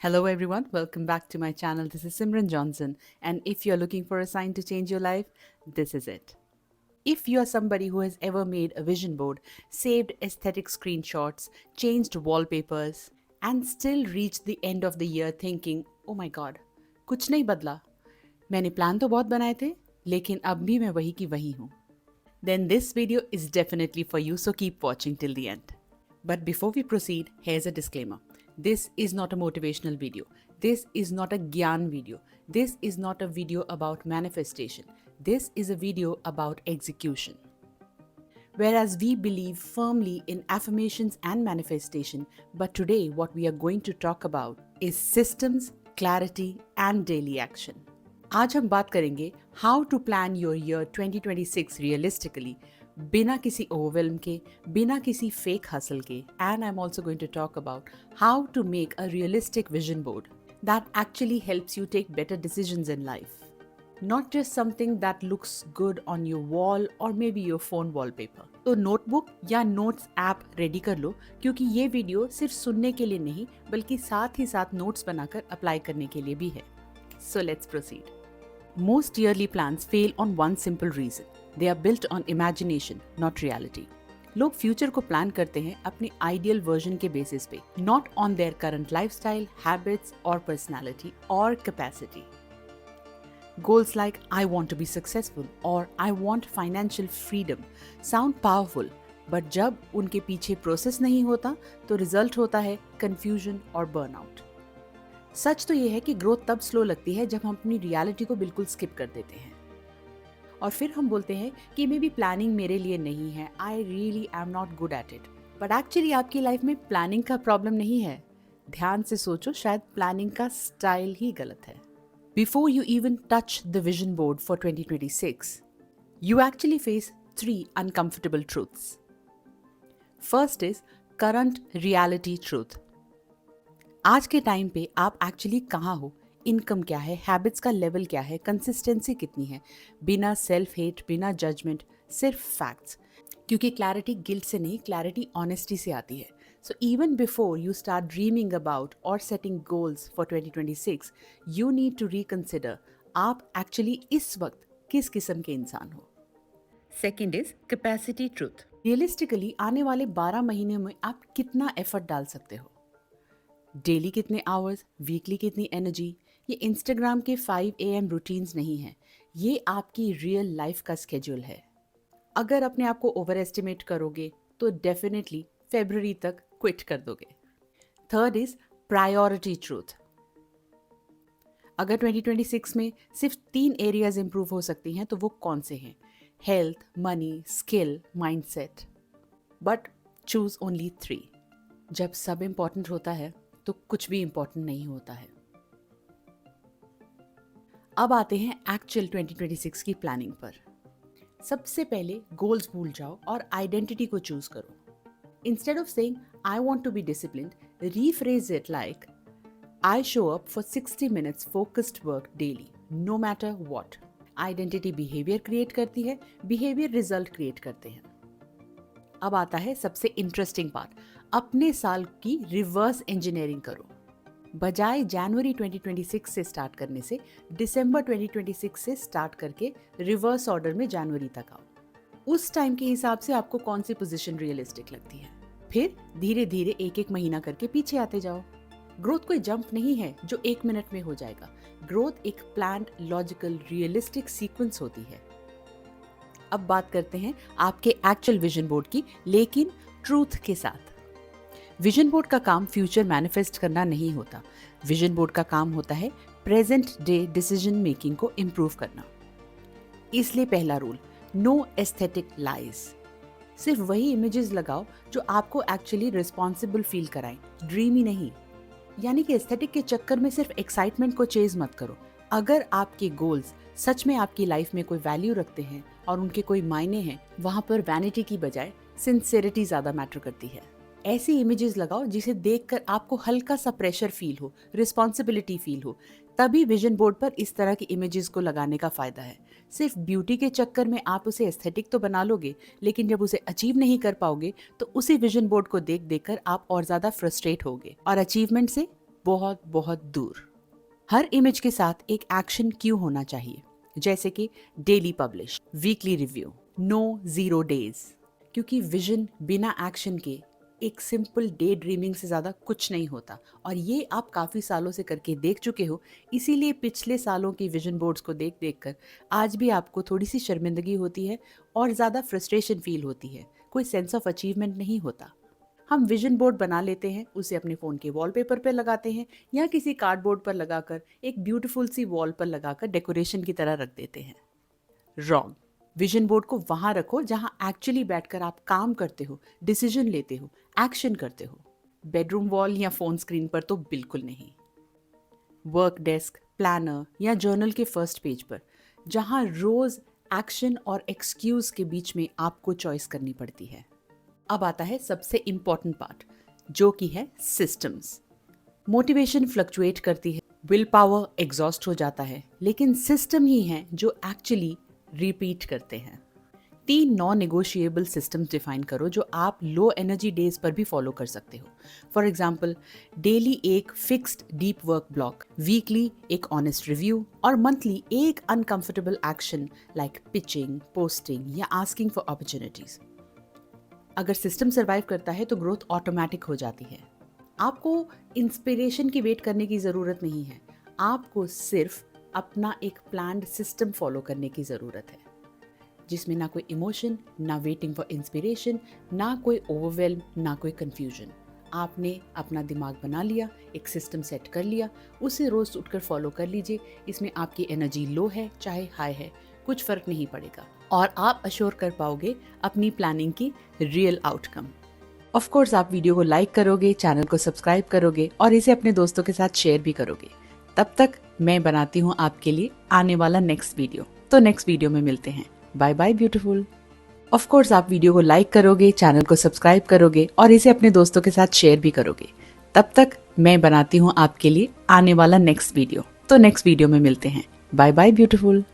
Hello, everyone. Welcome back to my channel. This is Simran Johnson. And if you're looking for a sign to change your life, this is it. If you're somebody who has ever made a vision board, saved aesthetic screenshots, changed wallpapers, and still reached the end of the year thinking, oh my god, कुछ नहीं बदला, मैंने plan तो बहुत बनाए थे, लेकिन अब भी मैं वही की वही हूँ, then this video is definitely for you, so keep watching till the end. But before we proceed, here's a disclaimer. This is not a motivational video. This is not a Gyan video. This is not a video about manifestation. This is a video about execution. Whereas we believe firmly in affirmations and manifestation, but today what we are going to talk about is systems, clarity, and daily action. आज हम बात करेंगे how to plan your year 2026 realistically, बिना किसी overwhelm के, बिना किसी fake hustle के, and I am also going to talk about how to make a realistic vision board that actually helps you take better decisions in life, not just something that looks good on your wall or maybe your phone wallpaper. तो notebook या notes app ready कर लो, क्योंकि ये video सिर्फ सुनने के लिए नहीं बल्कि साथ ही साथ नोट्स बनाकर अप्लाई करने के लिए भी है. So let's proceed. Most yearly plans fail on one simple reason. They are built on imagination, not reality. लोग फ्यूचर को प्लान करते हैं अपनी आइडियल वर्जन के बेसिस पे, not on their current lifestyle, habits और पर्सनालिटी और capacity. Goals like I want to be successful or I want financial freedom sound powerful, but जब उनके पीछे प्रोसेस नहीं होता तो रिजल्ट होता है कंफ्यूजन और बर्नआउट. सच तो ये है कि ग्रोथ तब स्लो लगती है जब हम अपनी रियलिटी को बिल्कुल स्किप कर देते हैं और फिर हम बोलते हैं कि मे बी प्लानिंग मेरे लिए नहीं है, I really am not good at it. But actually आपकी लाइफ में प्लानिंग का प्रॉब्लम नहीं है. ध्यान से सोचो, शायद प्लानिंग का स्टाइल ही गलत है. Before you even touch the vision board for 2026, you actually face 3 uncomfortable truths. First is current reality truth. आज के टाइम पे आप एक्चुअली कहाँ हो, इनकम क्या है, हैबिट्स का लेवल क्या है, कंसिस्टेंसी कितनी है, बिना सेल्फ हेट, बिना जजमेंट, सिर्फ फैक्ट्स. क्योंकि क्लैरिटी गिल्ट से नहीं, क्लैरिटी ऑनेस्टी से आती है. So even before you start dreaming about or setting goals for 2026, you need to reconsider आप actually इस वक्त किस किस्म के इंसान हो. Second is capacity truth. Realistically आने वाले 12 महीने में आप कितना एफर्ट डाल सकते हो. डेली कितने आवर्स, वीकली कितनी एनर्जी. ये इंस्टाग्राम के 5 AM रूटीन्स नहीं है, ये आपकी रियल लाइफ का स्केड्यूल है. अगर अपने आप को ओवर एस्टिमेट करोगे तो डेफिनेटली फरवरी तक क्विट कर दोगे. Third is priority truth. अगर 2026 में सिर्फ 3 एरियाज इंप्रूव हो सकती हैं तो वो कौन से हैं? Health, money, skill, mindset. But choose only 3. जब सब इंपॉर्टेंट होता है तो कुछ भी इंपॉर्टेंट नहीं होता है. अब आते हैं एक्चुअल 2026 की प्लानिंग पर. सबसे पहले गोल्स भूल जाओ और आइडेंटिटी को चूज करो. Instead of saying, I want to be disciplined, rephrase it like, I show up for 60 minutes focused work daily, no matter what. Identity behavior create करती है, behavior result create करते हैं. अब आता है सबसे इंटरेस्टिंग पार्ट. अपने साल की रिवर्स इंजीनियरिंग करो. बजाय जनवरी 2026 से स्टार्ट करने से दिसंबर 2026 से स्टार्ट करके रिवर्स ऑर्डर में जनवरी तक आओ. उस टाइम के हिसाब से आपको कौन सी पोजीशन रियलिस्टिक लगती है. फिर धीरे धीरे एक एक महीना करके पीछे आते जाओ. ग्रोथ कोई जंप नहीं है जो 1 मिनट में हो जाएगा. ग्रोथ एक प्लान्ड, लॉजिकल, रियलिस्टिक सीक्वेंस होती है. अब बात करते हैं आपके एक्चुअल विजन बोर्ड की, लेकिन ट्रूथ के साथ. विजन बोर्ड का काम फ्यूचर मैनिफेस्ट करना नहीं होता. विजन बोर्ड का काम होता है प्रेजेंट डे डिसीजन मेकिंग को इम्प्रूव करना. इसलिए पहला रूल, नो एस्थेटिक लाइज. सिर्फ वही इमेजेस लगाओ जो आपको एक्चुअली रिस्पॉन्सिबल फील कराएं, ड्रीमी नहीं. यानी कि एस्थेटिक के चक्कर में सिर्फ एक्साइटमेंट को चेज मत करो. अगर आपके गोल्स सच में आपकी लाइफ में कोई वैल्यू रखते हैं और उनके कोई मायने हैं, वहां पर वैनिटी की बजाय सिंसेरिटी ज्यादा मैटर करती है. ऐसी इमेजेस लगाओ जिसे देखकर आपको हल्का सा प्रेशर फील हो, रिस्पॉन्सिबिलिटी फील हो. तभी विजन बोर्ड पर इस तरह की इमेजेस को लगाने का फायदा है. सिर्फ ब्यूटी के चक्कर में आप उसे एस्थेटिक तो बना लोगे, लेकिन जब उसे अचीव नहीं कर पाओगे तो उसी विजन बोर्ड को देख देखकर आप और ज्यादा फ्रस्ट्रेट होगे और अचीवमेंट से बहुत बहुत दूर। हर इमेज के साथ एक एक्शन क्यू होना चाहिए, जैसे कि daily publish, weekly review, no zero days. क्योंकि विजन बिना एक्शन के एक सिंपल डे ड्रीमिंग से ज़्यादा कुछ नहीं होता, और ये आप काफ़ी सालों से करके देख चुके हो। इसीलिए पिछले सालों की विजन बोर्ड्स को देख देख कर आज भी आपको थोड़ी सी शर्मिंदगी होती है और ज़्यादा फ्रस्ट्रेशन फील होती है, कोई सेंस ऑफ अचीवमेंट नहीं होता। हम विजन बोर्ड बना लेते हैं, उसे अपने फ़ोन के वॉलपेपर पर लगाते हैं या किसी कार्डबोर्ड पर लगाकर एक ब्यूटीफुल सी वॉल पर लगाकर डेकोरेशन की तरह रख देते हैं। रॉन्ग। विजन बोर्ड को वहां रखो जहां एक्चुअली बैठकर आप काम करते हो, डिसीजन लेते हो, एक्शन करते हो। बेडरूम वॉल या फोन स्क्रीन पर तो बिल्कुल नहीं। वर्क डेस्क, प्लानर या जर्नल के फर्स्ट पेज पर, जहां रोज एक्शन और एक्सक्यूज के बीच में आपको चॉइस करनी पड़ती है। अब आता है सबसे इंपॉर्टेंट पार्ट, जो कि है सिस्टम्स। मोटिवेशन फ्लक्चुएट करती है, विल पावर एग्जॉस्ट हो जाता है, लेकिन सिस्टम ही है जो एक्चुअली रिपीट करते हैं। 3 नॉन नेगोशिएबल सिस्टम्स डिफाइन करो जो आप लो एनर्जी डेज पर भी फॉलो कर सकते हो। फॉर एग्जाम्पल, डेली एक fixed deep work block, weekly एक ऑनेस्ट रिव्यू और मंथली एक uncomfortable action like pitching, posting या आस्किंग फॉर अपॉर्चुनिटीज। अगर सिस्टम सर्वाइव करता है तो ग्रोथ ऑटोमेटिक हो जाती है। आपको इंस्पिरेशन की वेट करने की ज़रूरत नहीं है, आपको सिर्फ अपना एक प्लान्ड सिस्टम फॉलो करने की ज़रूरत है, जिसमें ना कोई इमोशन, ना वेटिंग फॉर इंस्पिरेशन, ना कोई ओवरवेल्म, ना कोई कन्फ्यूजन। आपने अपना दिमाग बना लिया, एक सिस्टम सेट कर लिया, उसे रोज़ उठकर फॉलो कर लीजिए। इसमें आपकी एनर्जी लो है चाहे हाई है, कुछ फ़र्क नहीं पड़ेगा, और आप अश्योर कर पाओगे अपनी प्लानिंग की रियल आउटकम। ऑफ कोर्स आप वीडियो को लाइक करोगे, चैनल को सब्सक्राइब करोगे और इसे अपने दोस्तों के साथ शेयर भी करोगे। तब तक मैं बनाती हूँ आपके लिए आने वाला नेक्स्ट वीडियो। तो नेक्स्ट वीडियो में मिलते हैं। Bye bye beautiful. Of course आप वीडियो को लाइक करोगे, चैनल को सब्सक्राइब करोगे और इसे अपने दोस्तों के साथ शेयर भी करोगे। तब तक मैं बनाती हूँ आपके लिए आने वाला नेक्स्ट वीडियो। तो नेक्स्ट वीडियो में मिलते हैं। Bye bye beautiful.